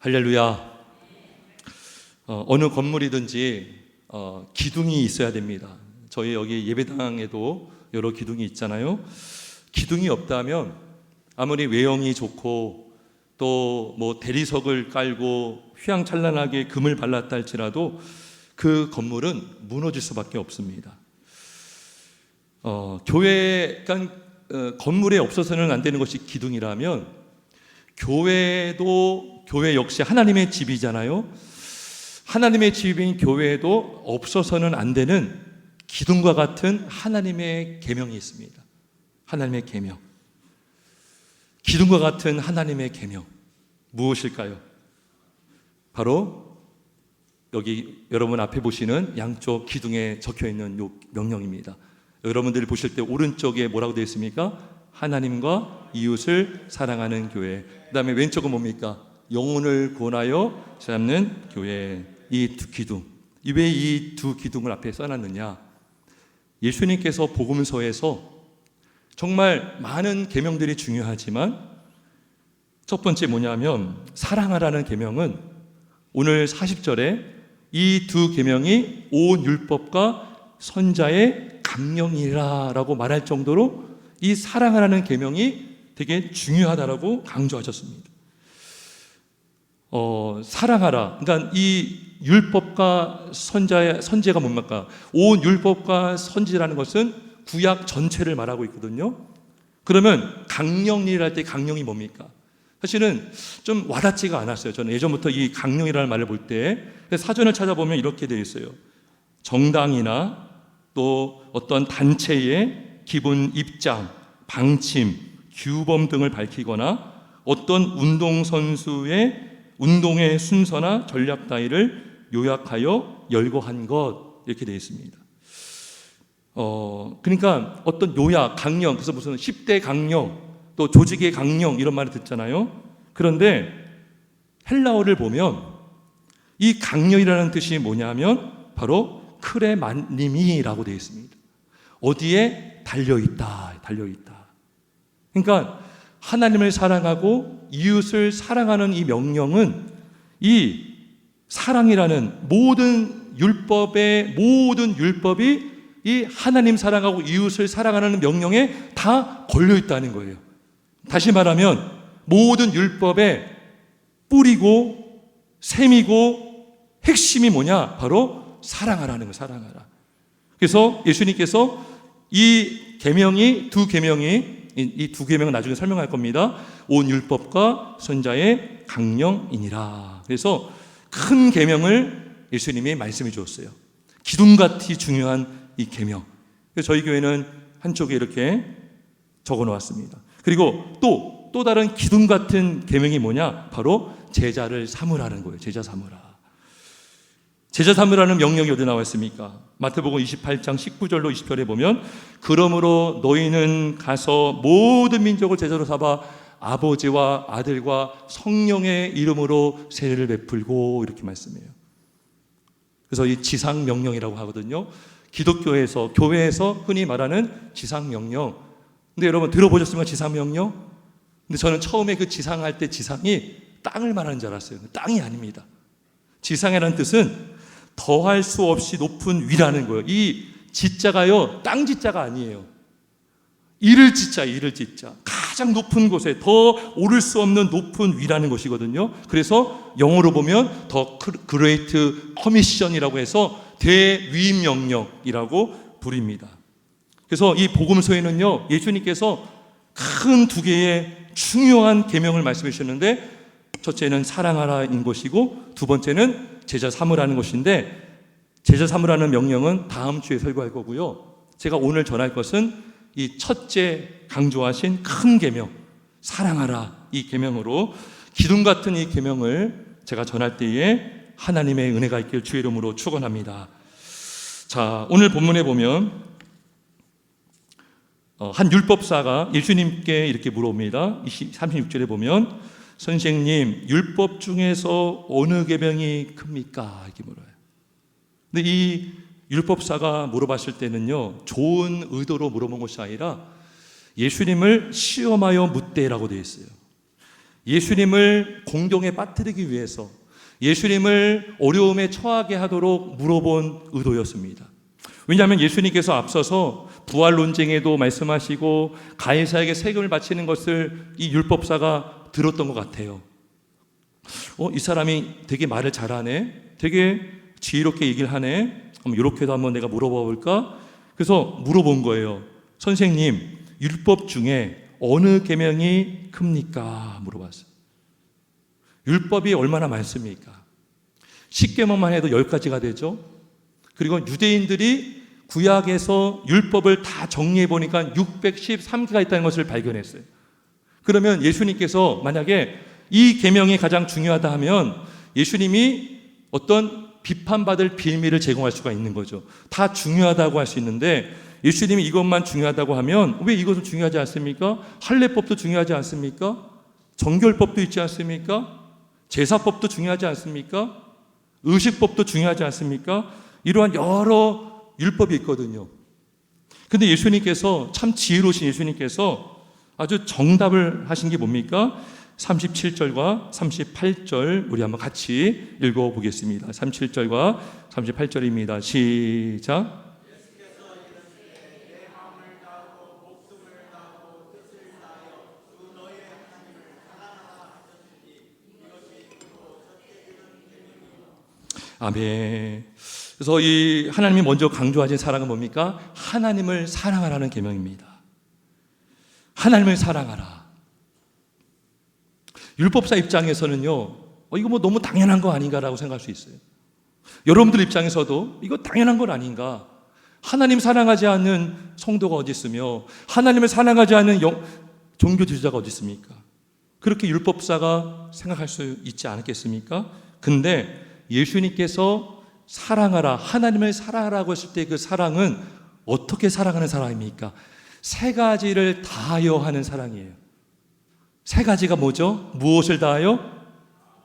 할렐루야. 어느 건물이든지 기둥이 있어야 됩니다. 저희 여기 예배당에도 여러 기둥이 있잖아요. 기둥이 없다면 아무리 외형이 좋고 또 뭐 대리석을 깔고 휘황찬란하게 금을 발랐다 할지라도 그 건물은 무너질 수밖에 없습니다. 교회가 건물에 없어서는 안 되는 것이 기둥이라면 교회 역시 하나님의 집이잖아요. 하나님의 집인 교회에도 없어서는 안 되는 기둥과 같은 하나님의 계명이 있습니다. 하나님의 계명. 기둥과 같은 하나님의 계명. 무엇일까요? 바로 여기 여러분 앞에 보시는 양쪽 기둥에 적혀 있는 요 명령입니다. 여러분들이 보실 때 오른쪽에 뭐라고 되어 있습니까? 하나님과 이웃을 사랑하는 교회. 그 다음에 왼쪽은 뭡니까? 영혼을 구원하여 잡는 교회. 이 두 기둥. 왜 이 두 기둥을 앞에 써놨느냐? 예수님께서 복음서에서 정말 많은 계명들이 중요하지만 첫 번째 뭐냐면 사랑하라는 계명은 오늘 40절에 이 두 계명이 온 율법과 선자의 강령이라라고 말할 정도로 이 사랑하라는 계명이 되게 중요하다라고 강조하셨습니다. 사랑하라. 그러니까 이 율법과 선제가 뭡니까? 온 율법과 선지라는 것은 구약 전체를 말하고 있거든요. 그러면 강령이라 할 때 강령이 뭡니까? 사실은 좀 와닿지가 않았어요. 저는 예전부터 이 강령이라는 말을 볼 때 사전을 찾아보면 이렇게 되어 있어요. 정당이나 또 어떤 단체의 기본 입장, 방침, 규범 등을 밝히거나 어떤 운동선수의 운동의 순서나 전략 따위를 요약하여 열거한 것 이렇게 되어 있습니다. 그러니까 어떤 요약, 강령, 그래서 무슨 10대 강령, 또 조직의 강령 이런 말을 듣잖아요. 그런데 헬라어를 보면 이 강령이라는 뜻이 뭐냐면 바로 크레만님이라고 되어 있습니다. 어디에 달려있다, 달려있다. 그러니까 하나님을 사랑하고 이웃을 사랑하는 이 명령은 이 사랑이라는 모든 율법이 이 하나님 사랑하고 이웃을 사랑하는 명령에 다 걸려있다는 거예요. 다시 말하면 모든 율법의 뿌리고 셈이고 핵심이 뭐냐? 바로 사랑하라는 거예요. 사랑하라. 그래서 예수님께서 이 계명이 두 계명은 나중에 설명할 겁니다. 온 율법과 선자의 강령이니라. 그래서 큰 계명을 예수님이 말씀해 주었어요. 기둥같이 중요한 이 계명. 그래서 저희 교회는 한쪽에 이렇게 적어 놓았습니다. 그리고 또 다른 기둥 같은 계명이 뭐냐? 바로 제자를 삼으라는 거예요. 제자 삼으라. 제자 삼으라는 명령이 어디 나와 있습니까? 마태복음 28장 19절로 20절에 보면 그러므로 너희는 가서 모든 민족을 제자로 삼아 아버지와 아들과 성령의 이름으로 세례를 베풀고 이렇게 말씀해요. 그래서 이 지상 명령이라고 하거든요. 기독교에서 교회에서 흔히 말하는 지상 명령. 근데 여러분 들어보셨습니까? 지상 명령? 근데 저는 처음에 그 지상할 때 지상이 땅을 말하는 줄 알았어요. 땅이 아닙니다. 지상이라는 뜻은 더할 수 없이 높은 위라는 거예요. 이 지자가요, 땅 지자가 아니에요. 이를 지자. 가장 높은 곳에 더 오를 수 없는 높은 위라는 것이거든요. 그래서 영어로 보면 더 그레이트 커미션이라고 해서 대위임 명령이라고 부릅니다. 그래서 이 복음서에는요, 예수님께서 큰 두 개의 중요한 계명을 말씀해 주셨는데 첫째는 사랑하라인 것이고 두 번째는 제자 삼으라는 것인데 제자 삼으라는 명령은 다음 주에 설교할 거고요. 제가 오늘 전할 것은 이 첫째 강조하신 큰 계명 사랑하라 이 계명으로 기둥 같은 이 계명을 제가 전할 때에 하나님의 은혜가 있길 주의 이름으로 축원합니다. 자, 오늘 본문에 보면 한 율법사가 예수님께 이렇게 물어봅니다. 36절에 보면 선생님, 율법 중에서 어느 계명이 큽니까? 이렇게 물어요. 근데 이 율법사가 물어봤을 때는요, 좋은 의도로 물어본 것이 아니라 예수님을 시험하여 묻되라고 되어 있어요. 예수님을 공경에 빠뜨리기 위해서 예수님을 어려움에 처하게 하도록 물어본 의도였습니다. 왜냐하면 예수님께서 앞서서 부활 논쟁에도 말씀하시고 가이사에게 세금을 바치는 것을 이 율법사가 들었던 것 같아요. 이 사람이 되게 말을 잘하네, 되게 지혜롭게 얘기를 하네, 이렇게도 한번 내가 물어봐 볼까? 그래서 물어본 거예요. 선생님, 율법 중에 어느 계명이 큽니까? 물어봤어요. 율법이 얼마나 많습니까? 10계명만 해도 10가지가 되죠. 그리고 유대인들이 구약에서 율법을 다 정리해 보니까 613개가 있다는 것을 발견했어요. 그러면 예수님께서 만약에 이 계명이 가장 중요하다 하면 예수님이 어떤 비판받을 빌미를 제공할 수가 있는 거죠. 다 중요하다고 할 수 있는데 예수님이 이것만 중요하다고 하면 왜 이것은 중요하지 않습니까? 할례법도 중요하지 않습니까? 정결법도 있지 않습니까? 제사법도 중요하지 않습니까? 의식법도 중요하지 않습니까? 이러한 여러 율법이 있거든요. 근데 예수님께서, 참 지혜로우신 예수님께서 아주 정답을 하신 게 뭡니까? 37절과 38절 우리 한번 같이 읽어보겠습니다. 37절과 38절입니다. 시작. 아멘. 그래서 이 하나님이 먼저 강조하신 사랑은 뭡니까? 하나님을 사랑하라는 계명입니다. 하나님을 사랑하라. 율법사 입장에서는요, 이거 뭐 너무 당연한 거 아닌가라고 생각할 수 있어요. 여러분들 입장에서도 이거 당연한 건 아닌가? 하나님 사랑하지 않는 성도가 어디 있으며 하나님을 사랑하지 않는 종교 지도자가 어디 있습니까? 그렇게 율법사가 생각할 수 있지 않겠습니까? 근데 예수님께서 사랑하라, 하나님을 사랑하라고 했을 때 그 사랑은 어떻게 사랑하는 사랑입니까? 세 가지를 다하여 하는 사랑이에요. 세 가지가 뭐죠? 무엇을 다하여?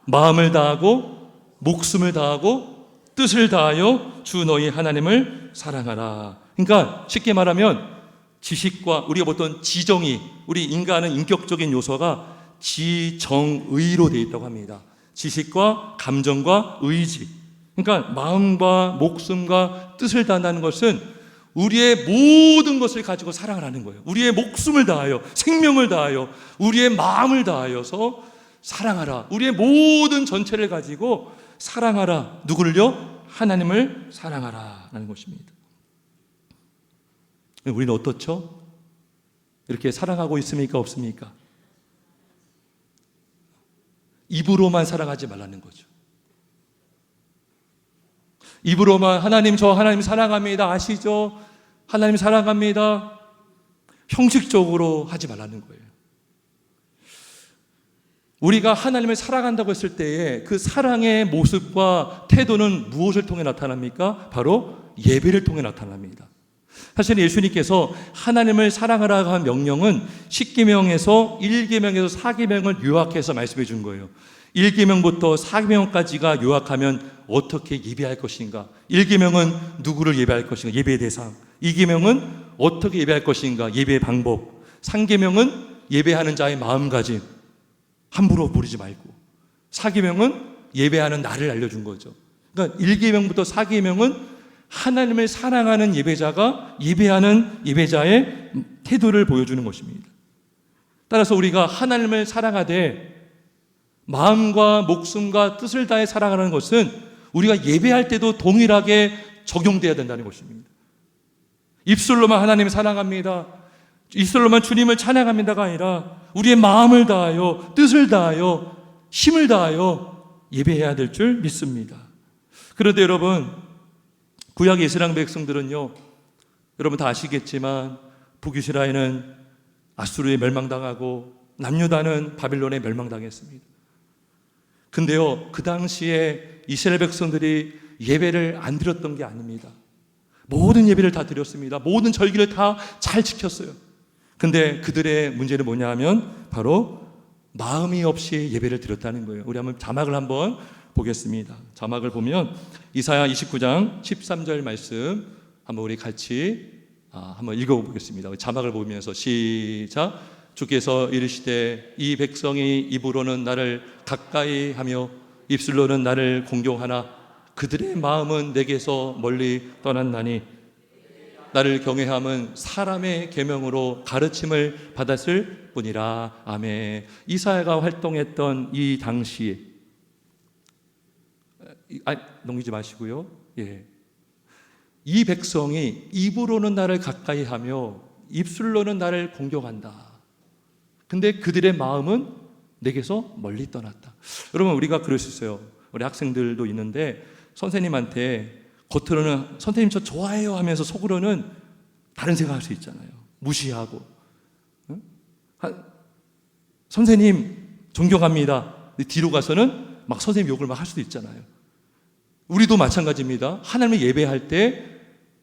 마음을 다하고, 목숨을 다하고, 뜻을 다하여 주 너희 하나님을 사랑하라. 그러니까 쉽게 말하면 지식과 우리가 보통 지정의, 우리 인간은 인격적인 요소가 지정의로 되어 있다고 합니다. 지식과 감정과 의지. 그러니까 마음과 목숨과 뜻을 다한다는 것은 우리의 모든 것을 가지고 사랑을 하는 거예요. 우리의 목숨을 다하여, 생명을 다하여, 우리의 마음을 다하여서 사랑하라. 우리의 모든 전체를 가지고 사랑하라. 누구를요? 하나님을 사랑하라 라는 것입니다. 우리는 어떻죠? 이렇게 사랑하고 있습니까? 없습니까? 입으로만 사랑하지 말라는 거죠. 입으로만 하나님, 저 하나님 사랑합니다. 아시죠? 하나님 사랑합니다. 형식적으로 하지 말라는 거예요. 우리가 하나님을 사랑한다고 했을 때에 그 사랑의 모습과 태도는 무엇을 통해 나타납니까? 바로 예배를 통해 나타납니다. 사실 예수님께서 하나님을 사랑하라고 한 명령은 10계명에서 1계명에서 4계명을 요약해서 말씀해 준 거예요. 1계명부터 4계명까지가 요약하면 어떻게 예배할 것인가? 1계명은 누구를 예배할 것인가? 예배의 대상. 2계명은 어떻게 예배할 것인가? 예배의 방법. 3계명은 예배하는 자의 마음가짐. 함부로 부리지 말고. 4계명은 예배하는 날을 알려준 거죠. 그러니까 1계명부터 4계명은 하나님을 사랑하는 예배자가 예배하는 예배자의 태도를 보여주는 것입니다. 따라서 우리가 하나님을 사랑하되 마음과 목숨과 뜻을 다해 사랑하는 것은 우리가 예배할 때도 동일하게 적용돼야 된다는 것입니다. 입술로만 하나님을 사랑합니다, 입술로만 주님을 찬양합니다가 아니라 우리의 마음을 다하여, 뜻을 다하여, 힘을 다하여 예배해야 될 줄 믿습니다. 그런데 여러분, 구약 이스라엘 백성들은요, 여러분 다 아시겠지만 북이스라엘은 아수르에 멸망당하고 남유다는 바빌론에 멸망당했습니다. 근데요, 그 당시에 이스라엘 백성들이 예배를 안 드렸던 게 아닙니다. 모든 예배를 다 드렸습니다. 모든 절기를 다 잘 지켰어요. 근데 그들의 문제는 뭐냐 하면 바로 마음이 없이 예배를 드렸다는 거예요. 우리 한번 자막을 한번 보겠습니다. 자막을 보면 이사야 29장 13절 말씀 한번 우리 같이 한번 읽어보겠습니다. 자막을 보면서 시작. 주께서 이르시되 이 백성이 입으로는 나를 가까이 하며 입술로는 나를 공경하나 그들의 마음은 내게서 멀리 떠났나니 나를 경외함은 사람의 계명으로 가르침을 받았을 뿐이라. 아멘. 이사야가 활동했던 이 당시에, 넘기지 마시고요. 예. 이 백성이 입으로는 나를 가까이 하며 입술로는 나를 공경한다. 근데 그들의 마음은 내게서 멀리 떠났다. 여러분, 우리가 그럴 수 있어요. 우리 학생들도 있는데 선생님한테 겉으로는 선생님 저 좋아해요 하면서 속으로는 다른 생각할 수 있잖아요. 무시하고, 응? 선생님 존경합니다. 뒤로 가서는 막 선생님 욕을 막 할 수도 있잖아요. 우리도 마찬가지입니다. 하나님을 예배할 때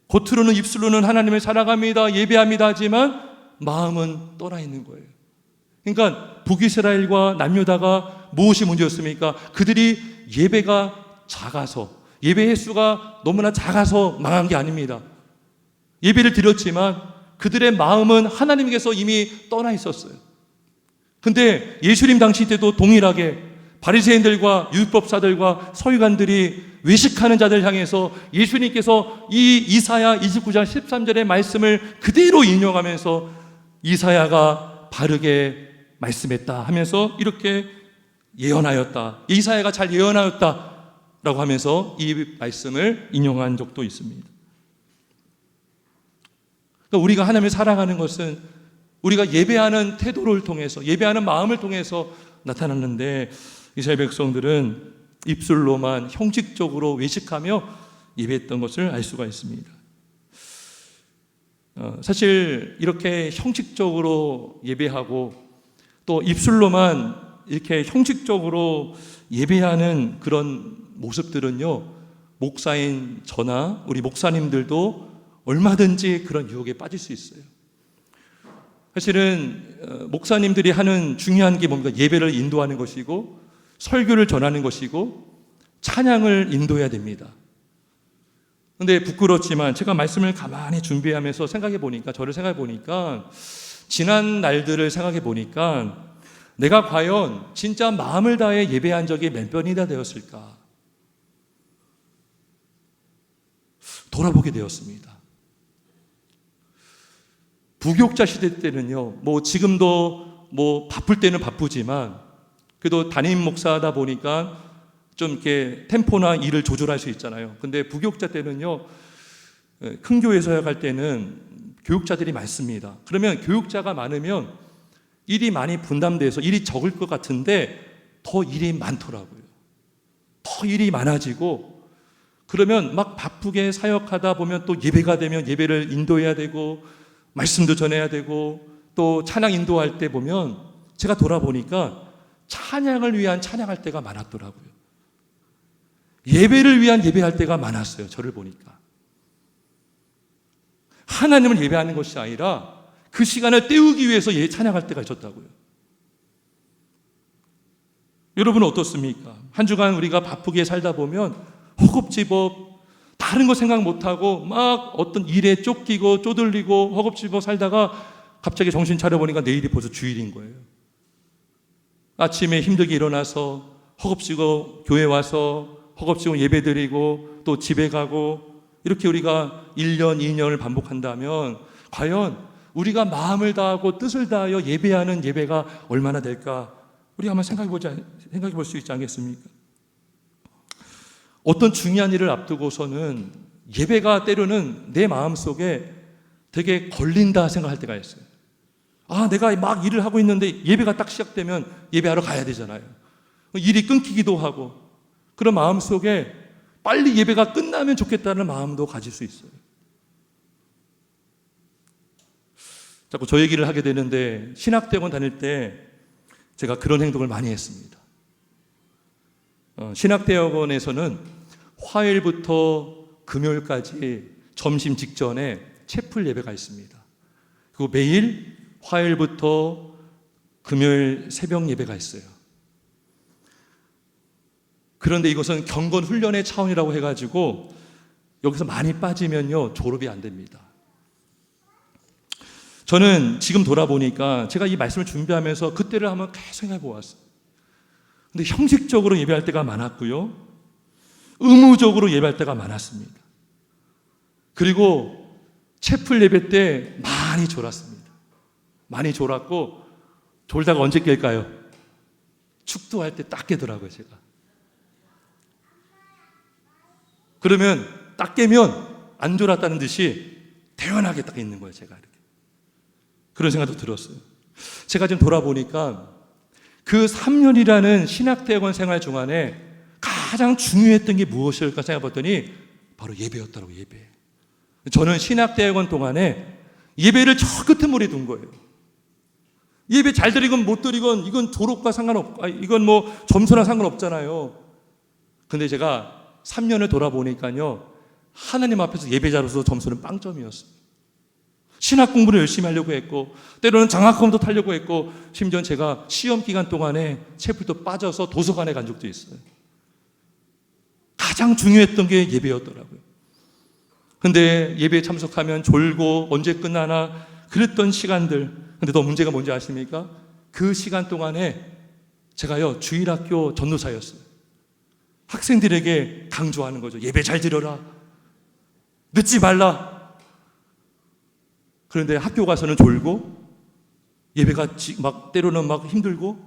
겉으로는 입술로는 하나님을 사랑합니다, 예배합니다 하지만 마음은 떠나 있는 거예요. 그러니까 북이스라엘과 남유다가 무엇이 문제였습니까? 그들이 예배가 작아서, 예배 횟수가 너무나 작아서 망한 게 아닙니다. 예배를 드렸지만 그들의 마음은 하나님께서 이미 떠나 있었어요. 근데 예수님 당시 때도 동일하게 바리새인들과 율법사들과 서기관들이 외식하는 자들 향해서 예수님께서 이 이사야 29장 13절의 말씀을 그대로 인용하면서 이사야가 바르게 말씀했다 하면서 이렇게 예언하였다, 이사야가 잘 예언하였다 라고 하면서 이 말씀을 인용한 적도 있습니다. 그러니까 우리가 하나님을 사랑하는 것은 우리가 예배하는 태도를 통해서, 예배하는 마음을 통해서 나타났는데 이스라엘 백성들은 입술로만 형식적으로 외식하며 예배했던 것을 알 수가 있습니다. 사실 이렇게 형식적으로 예배하고 또 입술로만 이렇게 형식적으로 예배하는 그런 모습들은요, 목사인 저나 우리 목사님들도 얼마든지 그런 유혹에 빠질 수 있어요. 사실은 목사님들이 하는 중요한 게 뭡니까? 예배를 인도하는 것이고 설교를 전하는 것이고 찬양을 인도해야 됩니다. 그런데 부끄럽지만 제가 말씀을 가만히 준비하면서 생각해 보니까, 저를 생각해 보니까 지난 날들을 생각해 보니까 내가 과연 진짜 마음을 다해 예배한 적이 몇 번이나 되었을까 돌아보게 되었습니다. 부교육자 시대 때는요, 지금도 바쁠 때는 바쁘지만 그래도 담임 목사다 보니까 좀 이렇게 템포나 일을 조절할 수 있잖아요. 근데 부교육자 때는요, 큰 교회 서약할 때는 교육자들이 많습니다. 그러면 교육자가 많으면 일이 많이 분담돼서 일이 적을 것 같은데 더 일이 많더라고요. 더 일이 많아지고, 그러면 막 바쁘게 사역하다 보면 또 예배가 되면 예배를 인도해야 되고 말씀도 전해야 되고 또 찬양 인도할 때 보면 제가 돌아보니까 찬양을 위한 찬양할 때가 많았더라고요. 예배를 위한 예배할 때가 많았어요. 저를 보니까 하나님을 예배하는 것이 아니라 그 시간을 때우기 위해서 찬양할 때가 있었다고요. 여러분은 어떻습니까? 한 주간 우리가 바쁘게 살다 보면 허겁지겁 다른 거 생각 못하고 막 어떤 일에 쫓기고 쪼들리고 허겁지겁 살다가 갑자기 정신 차려보니까 내일이 벌써 주일인 거예요. 아침에 힘들게 일어나서 허겁지겁 교회 와서 허겁지겁 예배드리고 또 집에 가고, 이렇게 우리가 1년, 2년을 반복한다면 과연 우리가 마음을 다하고 뜻을 다하여 예배하는 예배가 얼마나 될까? 우리가 한번 생각해 볼 수 있지 않겠습니까? 어떤 중요한 일을 앞두고서는 예배가 때로는 내 마음속에 되게 걸린다 생각할 때가 있어요. 내가 막 일을 하고 있는데 예배가 딱 시작되면 예배하러 가야 되잖아요. 일이 끊기기도 하고, 그런 마음속에 빨리 예배가 끝나면 좋겠다는 마음도 가질 수 있어요. 자꾸 저 얘기를 하게 되는데 신학대학원 다닐 때 제가 그런 행동을 많이 했습니다. 신학대학원에서는 화요일부터 금요일까지 점심 직전에 채플 예배가 있습니다. 그리고 매일 화요일부터 금요일 새벽 예배가 있어요. 그런데 이것은 경건 훈련의 차원이라고 해가지고 여기서 많이 빠지면요 졸업이 안 됩니다. 저는 지금 돌아보니까 제가 이 말씀을 준비하면서 그때를 한번 계속 생각해 보았어요. 근데 형식적으로 예배할 때가 많았고요, 의무적으로 예배할 때가 많았습니다. 그리고 채플 예배 때 많이 졸았습니다. 많이 졸았고, 졸다가 언제 깰까요? 축도할 때 딱 깨더라고요, 제가. 그러면 딱 깨면 안 졸았다는 듯이 태연하게 딱 있는 거예요, 제가. 이렇게. 그런 생각도 들었어요. 제가 지금 돌아보니까 그 3년이라는 신학대학원 생활 중간에 가장 중요했던 게 무엇일까 생각해봤더니 바로 예배였더라고요, 예배. 저는 신학대학원 동안에 예배를 저 끝머리에 둔 거예요. 예배 잘 드리건 못 드리건 이건 졸업과 이건 뭐 점수랑 상관없잖아요. 근데 제가 3년을 돌아보니까요, 하나님 앞에서 예배자로서 점수는 빵점이었어요. 신학 공부를 열심히 하려고 했고, 때로는 장학금도 타려고 했고, 심지어 제가 시험 기간 동안에 채플도 빠져서 도서관에 간 적도 있어요. 가장 중요했던 게 예배였더라고요. 근데 예배에 참석하면 졸고 언제 끝나나 그랬던 시간들. 근데 더 문제가 뭔지 아십니까? 그 시간 동안에 제가요, 주일학교 전도사였어요. 학생들에게 강조하는 거죠. 예배 잘 드려라, 늦지 말라. 그런데 학교 가서는 졸고, 예배가 막 때로는 막 힘들고,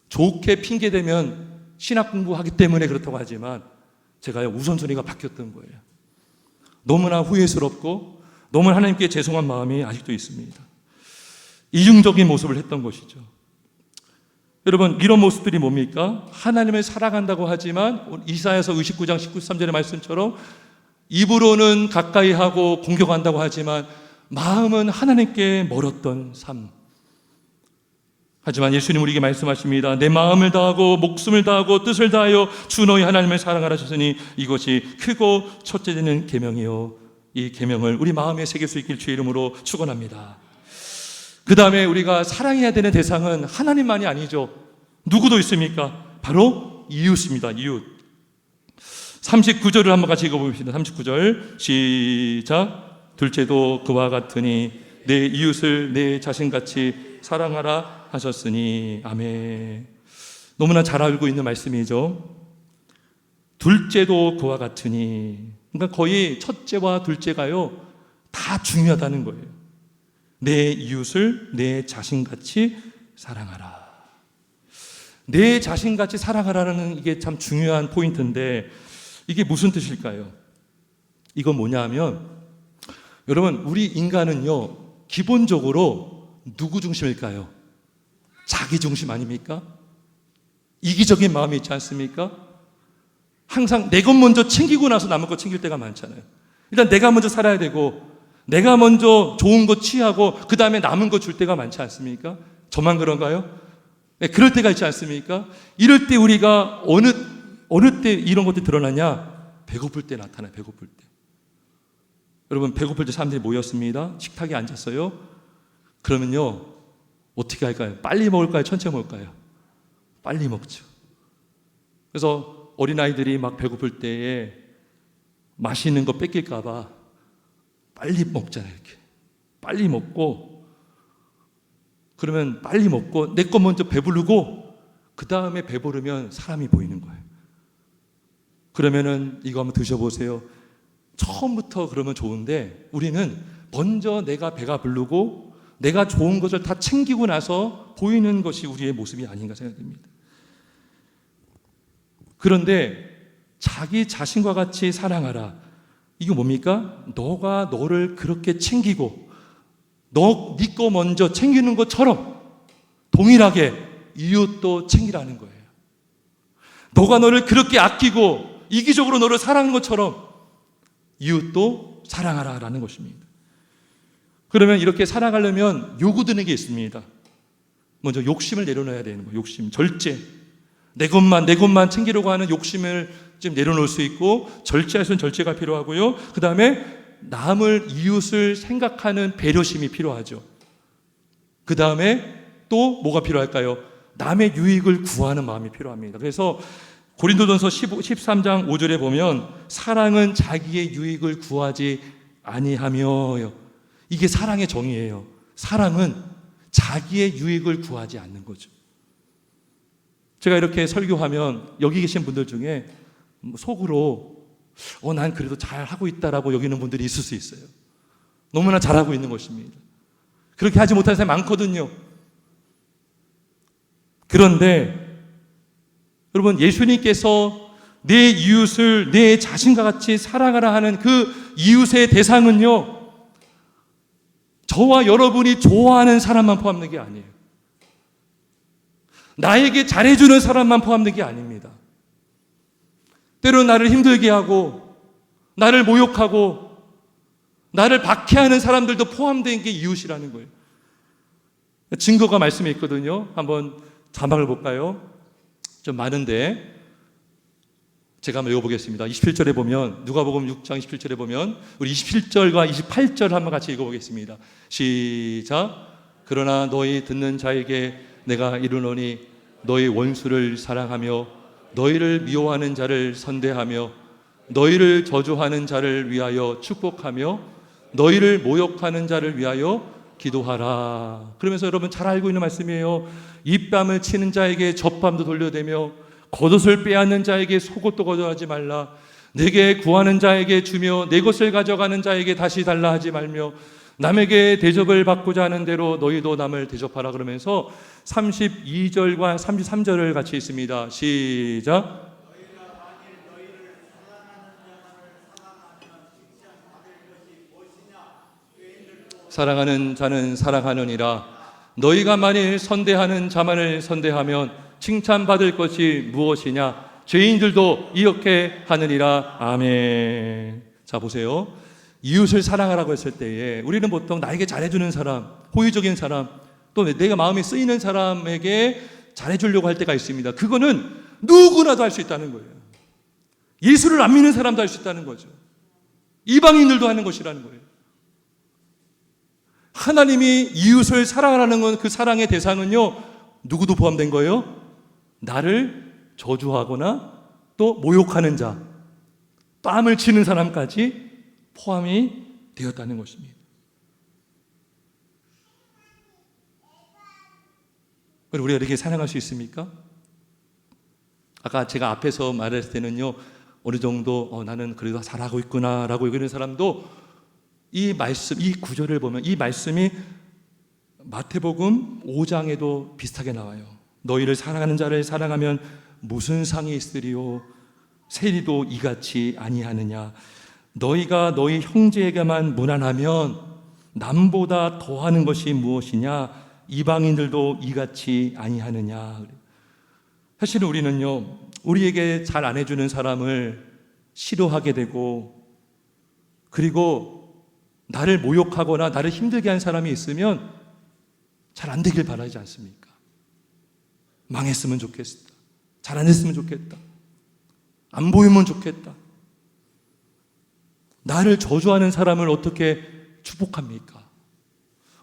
좋게 핑계대면 신학 공부하기 때문에 그렇다고 하지만 제가요, 우선순위가 바뀌었던 거예요. 너무나 후회스럽고 너무나 하나님께 죄송한 마음이 아직도 있습니다. 이중적인 모습을 했던 것이죠. 여러분, 이런 모습들이 뭡니까? 하나님을 사랑한다고 하지만 이사야서 29장 19-3절의 말씀처럼 입으로는 가까이 하고 공격한다고 하지만 마음은 하나님께 멀었던 삶. 하지만 예수님 우리에게 말씀하십니다. 내 마음을 다하고 목숨을 다하고 뜻을 다하여 주 너희 하나님을 사랑하라 하셨으니 이것이 크고 첫째 되는 계명이요, 이 계명을 우리 마음에 새길 수 있길 주의 이름으로 축원합니다. 그 다음에 우리가 사랑해야 되는 대상은 하나님만이 아니죠. 누구도 있습니까? 바로 이웃입니다. 이웃. 39절을 한번 같이 읽어봅시다. 39절 시작. 둘째도 그와 같으니 내 이웃을 내 자신같이 사랑하라 하셨으니. 아멘. 너무나 잘 알고 있는 말씀이죠. 둘째도 그와 같으니, 그러니까 거의 첫째와 둘째가요 다 중요하다는 거예요. 내 이웃을 내 자신같이 사랑하라. 내 자신같이 사랑하라는 이게 참 중요한 포인트인데, 이게 무슨 뜻일까요? 이건 뭐냐 하면, 여러분, 우리 인간은요 기본적으로 누구 중심일까요? 자기 중심 아닙니까? 이기적인 마음이 있지 않습니까? 항상 내 것 먼저 챙기고 나서 남의 것 챙길 때가 많잖아요. 일단 내가 먼저 살아야 되고, 내가 먼저 좋은 거 취하고 그 다음에 남은 거 줄 때가 많지 않습니까? 저만 그런가요? 네, 그럴 때가 있지 않습니까? 이럴 때 우리가 어느 때 이런 것들이 드러나냐? 배고플 때 나타나요. 배고플 때. 여러분, 배고플 때 사람들이 모였습니다. 식탁에 앉았어요. 그러면요 어떻게 할까요? 빨리 먹을까요? 천천히 먹을까요? 빨리 먹죠. 그래서 어린아이들이 막 배고플 때에 맛있는 거 뺏길까 봐 빨리 먹잖아요. 이렇게 빨리 먹고, 그러면 빨리 먹고 내 거 먼저 배부르고 그 다음에 배부르면 사람이 보이는 거예요. 그러면은 이거 한번 드셔보세요. 처음부터 그러면 좋은데, 우리는 먼저 내가 배가 부르고 내가 좋은 것을 다 챙기고 나서 보이는 것이 우리의 모습이 아닌가 생각됩니다. 그런데 자기 자신과 같이 사랑하라, 이거 뭡니까? 너가 너를 그렇게 챙기고 네 거 먼저 챙기는 것처럼 동일하게 이웃도 챙기라는 거예요. 너가 너를 그렇게 아끼고 이기적으로 너를 사랑하는 것처럼 이웃도 사랑하라라는 것입니다. 그러면 이렇게 사랑하려면 요구되는 게 있습니다. 먼저 욕심을 내려놔야 되는 거예요. 욕심, 절제. 내 것만 챙기려고 하는 욕심을 좀 내려놓을 수 있고, 절제할 수 있는 절제가 필요하고요. 그 다음에 남을, 이웃을 생각하는 배려심이 필요하죠. 그 다음에 또 뭐가 필요할까요? 남의 유익을 구하는 마음이 필요합니다. 그래서 고린도전서 13장 5절에 보면 사랑은 자기의 유익을 구하지 아니하며요. 이게 사랑의 정의예요. 사랑은 자기의 유익을 구하지 않는 거죠. 제가 이렇게 설교하면 여기 계신 분들 중에 속으로 난 그래도 잘하고 있다라고 여기는 분들이 있을 수 있어요. 너무나 잘하고 있는 것입니다. 그렇게 하지 못하는 사람이 많거든요. 그런데 여러분, 예수님께서 내 이웃을 내 자신과 같이 사랑하라 하는 그 이웃의 대상은요, 저와 여러분이 좋아하는 사람만 포함된 게 아니에요. 나에게 잘해주는 사람만 포함된 게 아닙니다. 때로는 나를 힘들게 하고 나를 모욕하고 나를 박해하는 사람들도 포함된 게 이웃이라는 거예요. 증거가 말씀에 있거든요. 한번 자막을 볼까요? 좀 많은데 제가 한번 읽어보겠습니다. 27절에 보면, 누가복음 6장 27절에 보면 우리 27절과 28절 한번 같이 읽어보겠습니다. 시작. 그러나 너희 듣는 자에게 내가 이르노니 너희 원수를 사랑하며 너희를 미워하는 자를 선대하며 너희를 저주하는 자를 위하여 축복하며 너희를 모욕하는 자를 위하여 기도하라. 그러면서 여러분 잘 알고 있는 말씀이에요. 입밤을 치는 자에게 젖밤도 돌려대며 겉옷을 빼앗는 자에게 속옷도 거절하지 말라. 내게 구하는 자에게 주며 내 것을 가져가는 자에게 다시 달라 하지 말며 남에게 대접을 받고자 하는 대로 너희도 남을 대접하라. 그러면서 32절과 33절을 같이 있습니다. 시작. 사랑하는 자는 사랑하느니라. 너희가 만일 선대하는 자만을 선대하면 칭찬받을 것이 무엇이냐? 죄인들도 이렇게 하느니라. 아멘. 자, 보세요. 이웃을 사랑하라고 했을 때에 우리는 보통 나에게 잘해주는 사람, 호의적인 사람, 또 내가 마음이 쓰이는 사람에게 잘해주려고 할 때가 있습니다. 그거는 누구나도 할 수 있다는 거예요. 예수를 안 믿는 사람도 할 수 있다는 거죠. 이방인들도 하는 것이라는 거예요. 하나님이 이웃을 사랑하라는 건, 그 사랑의 대상은요, 누구도 포함된 거예요? 나를 저주하거나 또 모욕하는 자, 뺨을 치는 사람까지 포함이 되었다는 것입니다. 그럼 우리가 이렇게 사랑할 수 있습니까? 아까 제가 앞에서 말했을 때는요, 어느 정도 나는 그래도 잘하고 있구나 라고 여기는 사람도 이 말씀, 이 구절을 보면 이 말씀이 마태복음 5장에도 비슷하게 나와요. 너희를 사랑하는 자를 사랑하면 무슨 상이 있으리요? 세리도 이같이 아니하느냐? 너희가 너희 형제에게만 무난하면 남보다 더하는 것이 무엇이냐? 이방인들도 이같이 아니하느냐? 사실은 우리는요, 우리에게 잘 안 해주는 사람을 싫어하게 되고, 그리고 나를 모욕하거나 나를 힘들게 한 사람이 있으면 잘 안 되길 바라지 않습니까? 망했으면 좋겠다. 잘 안 했으면 좋겠다. 안 보이면 좋겠다. 나를 저주하는 사람을 어떻게 축복합니까?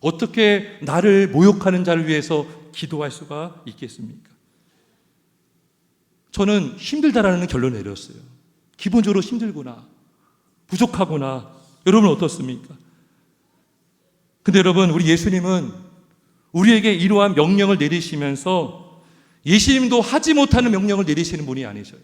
어떻게 나를 모욕하는 자를 위해서 기도할 수가 있겠습니까? 저는 힘들다라는 결론을 내렸어요. 기본적으로 힘들구나, 부족하구나. 여러분 어떻습니까? 근데 여러분, 우리 예수님은 우리에게 이러한 명령을 내리시면서 예수님도 하지 못하는 명령을 내리시는 분이 아니셔요.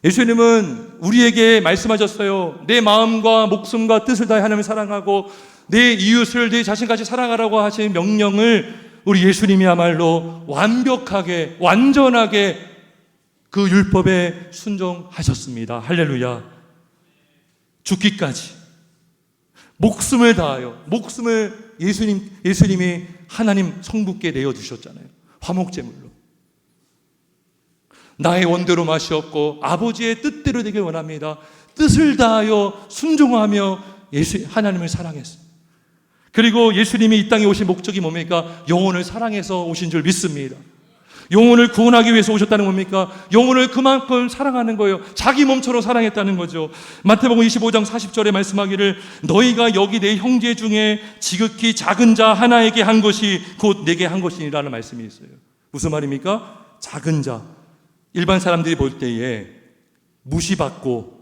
예수님은 우리에게 말씀하셨어요. 내 마음과 목숨과 뜻을 다해 하나님을 사랑하고 내 이웃을 내 자신같이 사랑하라고 하신 명령을 우리 예수님이야말로 완벽하게, 완전하게 그 율법에 순종하셨습니다. 할렐루야. 죽기까지 목숨을 다하여, 목숨을 예수님이 하나님 성부께 내어주셨잖아요. 화목제물로. 나의 원대로 마시었고 아버지의 뜻대로 되길 원합니다. 뜻을 다하여 순종하며 하나님을 사랑했습니다. 그리고 예수님이 이 땅에 오신 목적이 뭡니까? 영혼을 사랑해서 오신 줄 믿습니다. 영혼을 구원하기 위해서 오셨다는 겁니까? 영혼을 그만큼 사랑하는 거예요. 자기 몸처럼 사랑했다는 거죠. 마태복음 25장 40절에 말씀하기를 너희가 여기 내 형제 중에 지극히 작은 자 하나에게 한 것이 곧 내게 한 것이니라는 말씀이 있어요. 무슨 말입니까? 작은 자. 일반 사람들이 볼 때에 무시받고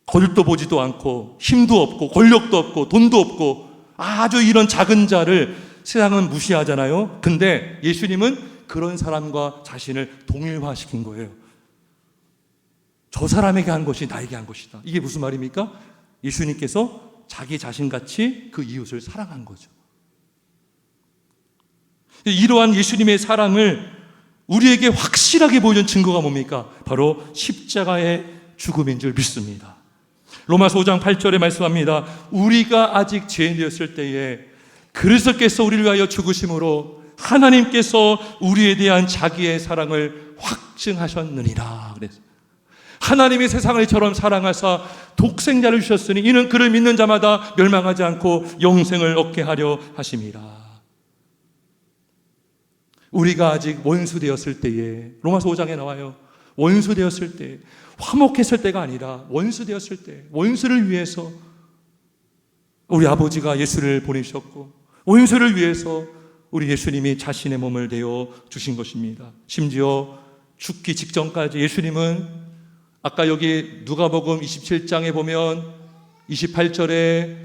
거들떠 보지도 않고 힘도 없고 권력도 없고 돈도 없고 아주 이런 작은 자를 세상은 무시하잖아요. 근데 예수님은 그런 사람과 자신을 동일화시킨 거예요. 저 사람에게 한 것이 나에게 한 것이다. 이게 무슨 말입니까? 예수님께서 자기 자신같이 그 이웃을 사랑한 거죠. 이러한 예수님의 사랑을 우리에게 확실하게 보여준 증거가 뭡니까? 바로 십자가의 죽음인 줄 믿습니다. 로마서 5장 8절에 말씀합니다. 우리가 아직 죄인이었을 때에 그리스도께서 우리를 위하여 죽으심으로 하나님께서 우리에 대한 자기의 사랑을 확증하셨느니라. 그래서 하나님이 세상을 이처럼 사랑하사 독생자를 주셨으니 이는 그를 믿는 자마다 멸망하지 않고 영생을 얻게 하려 하심이라. 우리가 아직 원수 되었을 때에, 로마서 5장에 나와요. 원수 되었을 때, 화목했을 때가 아니라 원수 되었을 때, 원수를 위해서 우리 아버지가 예수를 보내주셨고 원수를 위해서 우리 예수님이 자신의 몸을 내어 주신 것입니다. 심지어 죽기 직전까지 예수님은 아까 여기 누가복음 27장에 보면 28절에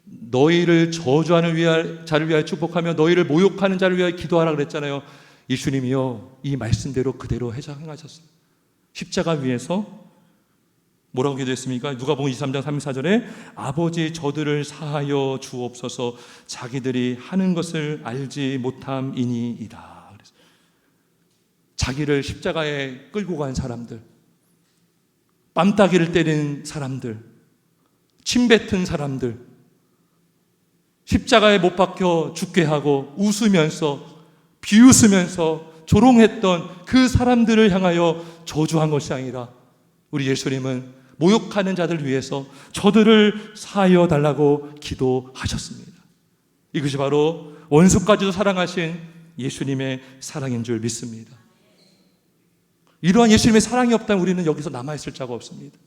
너희를 저주하는 자를 위하여 축복하며 너희를 모욕하는 자를 위하여 기도하라 그랬잖아요. 예수님이요 이 말씀대로 그대로 행하셨어요. 십자가 위에서 뭐라고 기도했습니까? 누가복음 23장 34절에 아버지 저들을 사하여 주옵소서 자기들이 하는 것을 알지 못함이니이다. 자기를 십자가에 끌고 간 사람들, 뺨따기를 때린 사람들, 침 뱉은 사람들, 십자가에 못 박혀 죽게 하고 웃으면서 비웃으면서 조롱했던 그 사람들을 향하여 저주한 것이 아니라 우리 예수님은 모욕하는 자들 위해서 저들을 사하여 달라고 기도하셨습니다. 이것이 바로 원수까지도 사랑하신 예수님의 사랑인 줄 믿습니다. 이러한 예수님의 사랑이 없다면 우리는 여기서 남아있을 자가 없습니다.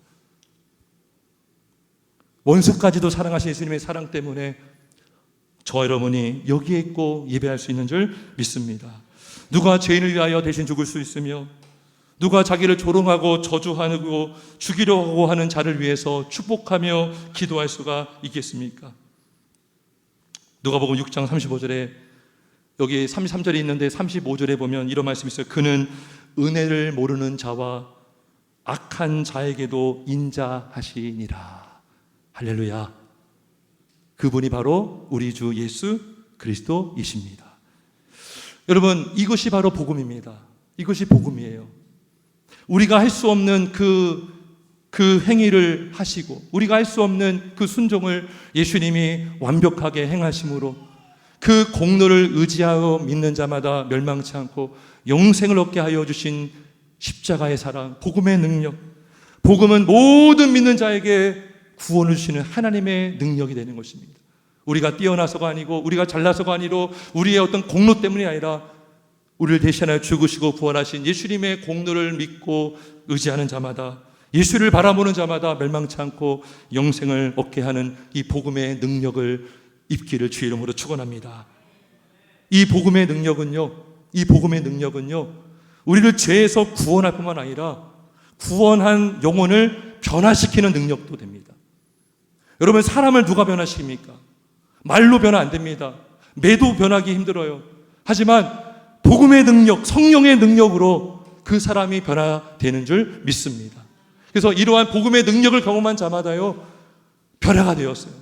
원수까지도 사랑하신 예수님의 사랑 때문에 저와 여러분이 여기에 있고 예배할 수 있는 줄 믿습니다. 누가 죄인을 위하여 대신 죽을 수 있으며 누가 자기를 조롱하고 저주하고 죽이려고 하는 자를 위해서 축복하며 기도할 수가 있겠습니까? 누가복음 6장 35절에 여기 33절에 있는데 35절에 보면 이런 말씀이 있어요. 그는 은혜를 모르는 자와 악한 자에게도 인자하시니라. 할렐루야. 그분이 바로 우리 주 예수 그리스도이십니다. 여러분, 이것이 바로 복음입니다. 이것이 복음이에요. 우리가 할 수 없는 그 행위를 하시고 우리가 할 수 없는 그 순종을 예수님이 완벽하게 행하심으로 그 공로를 의지하여 믿는 자마다 멸망치 않고 영생을 얻게 하여 주신 십자가의 사랑, 복음의 능력. 복음은 모든 믿는 자에게 구원을 주시는 하나님의 능력이 되는 것입니다. 우리가 뛰어나서가 아니고 우리가 잘나서가 아니고 우리의 어떤 공로 때문이 아니라 우리를 대신하여 죽으시고 부활하신 예수님의 공로를 믿고 의지하는 자마다, 예수를 바라보는 자마다 멸망치 않고 영생을 얻게 하는 이 복음의 능력을 입기를 주의 이름으로 축원합니다. 이 복음의 능력은요, 우리를 죄에서 구원할 뿐만 아니라 구원한 영혼을 변화시키는 능력도 됩니다. 여러분, 사람을 누가 변화시킵니까? 말로 변화 안 됩니다. 매도 변하기 힘들어요. 하지만 복음의 능력, 성령의 능력으로 그 사람이 변화되는 줄 믿습니다. 그래서 이러한 복음의 능력을 경험한 자마다요 변화가 되었어요.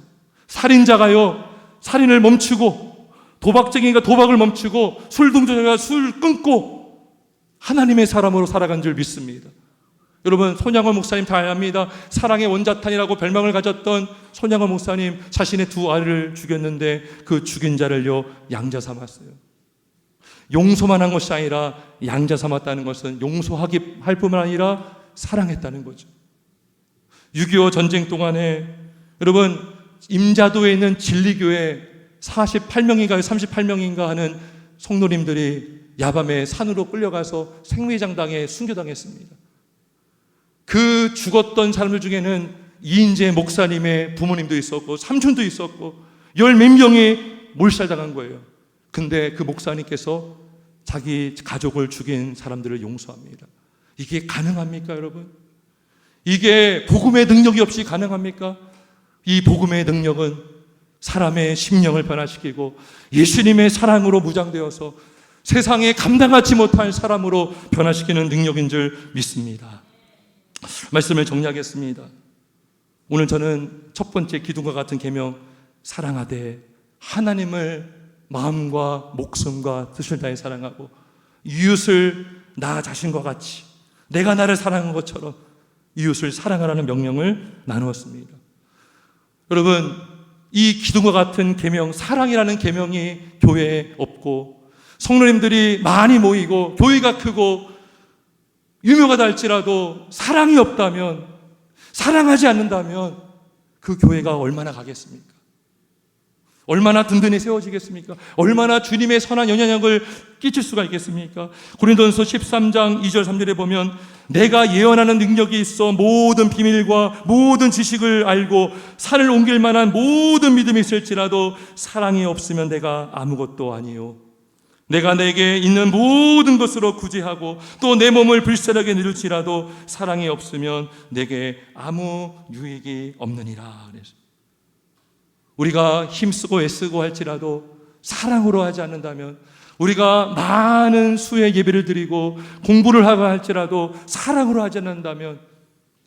살인자가요 살인을 멈추고, 도박쟁이가 도박을 멈추고, 술동조자가 술 끊고 하나님의 사람으로 살아간 줄 믿습니다. 여러분, 손양호 목사님 다 압니다. 사랑의 원자탄이라고 별명을 가졌던 손양호 목사님, 자신의 두 아들을 죽였는데 그 죽인 자를요 양자 삼았어요. 용서만 한 것이 아니라 양자 삼았다는 것은 용서하기 할 뿐만 아니라 사랑했다는 거죠. 6.25 전쟁 동안에 여러분, 임자도에 있는 진리교회 48명인가 38명인가 하는 성도님들이 야밤에 산으로 끌려가서 생매장당에 순교당했습니다. 그 죽었던 사람들 중에는 이인재 목사님의 부모님도 있었고 삼촌도 있었고 열 몇 명이 몰살당한 거예요. 근데 그 목사님께서 자기 가족을 죽인 사람들을 용서합니다. 이게 가능합니까, 여러분? 이게 복음의 능력이 없이 가능합니까? 이 복음의 능력은 사람의 심령을 변화시키고 예수님의 사랑으로 무장되어서 세상에 감당하지 못할 사람으로 변화시키는 능력인 줄 믿습니다. 말씀을 정리하겠습니다. 오늘 저는 첫 번째 기둥과 같은 계명, 사랑하되 하나님을 마음과 목숨과 뜻을 다해 사랑하고 이웃을 나 자신과 같이 내가 나를 사랑한 것처럼 이웃을 사랑하라는 명령을 나누었습니다. 여러분, 이 기둥과 같은 계명, 사랑이라는 계명이 교회에 없고 성도님들이 많이 모이고 교회가 크고 유명하다 할지라도 사랑이 없다면, 사랑하지 않는다면 그 교회가 얼마나 가겠습니까? 얼마나 든든히 세워지겠습니까? 얼마나 주님의 선한 영향력을 끼칠 수가 있겠습니까? 고린도전서 13장 2절 3절에 보면 내가 예언하는 능력이 있어 모든 비밀과 모든 지식을 알고 산을 옮길 만한 모든 믿음이 있을지라도 사랑이 없으면 내가 아무것도 아니요. 내가 내게 있는 모든 것으로 구제하고 또 내 몸을 불살하게 누릴지라도 사랑이 없으면 내게 아무 유익이 없느니라. 그래서 우리가 힘쓰고 애쓰고 할지라도 사랑으로 하지 않는다면, 우리가 많은 수의 예배를 드리고 공부를 하고 할지라도 사랑으로 하지 않는다면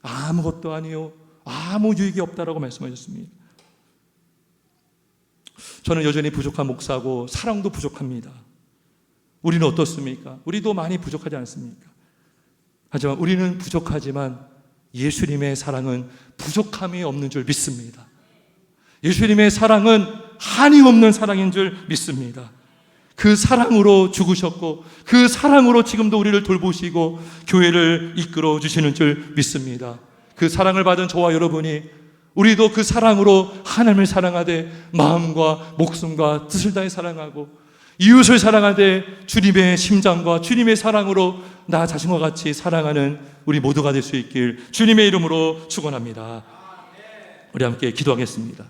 아무것도 아니요, 아무 유익이 없다라고 말씀하셨습니다. 저는 여전히 부족한 목사고 사랑도 부족합니다. 우리는 어떻습니까? 우리도 많이 부족하지 않습니까? 하지만 우리는 부족하지만 예수님의 사랑은 부족함이 없는 줄 믿습니다. 예수님의 사랑은 한이 없는 사랑인 줄 믿습니다. 그 사랑으로 죽으셨고 그 사랑으로 지금도 우리를 돌보시고 교회를 이끌어 주시는 줄 믿습니다. 그 사랑을 받은 저와 여러분이 우리도 그 사랑으로 하나님을 사랑하되 마음과 목숨과 뜻을 다해 사랑하고 이웃을 사랑하되 주님의 심장과 주님의 사랑으로 나 자신과 같이 사랑하는 우리 모두가 될 수 있길 주님의 이름으로 축원합니다. 우리 함께 기도하겠습니다.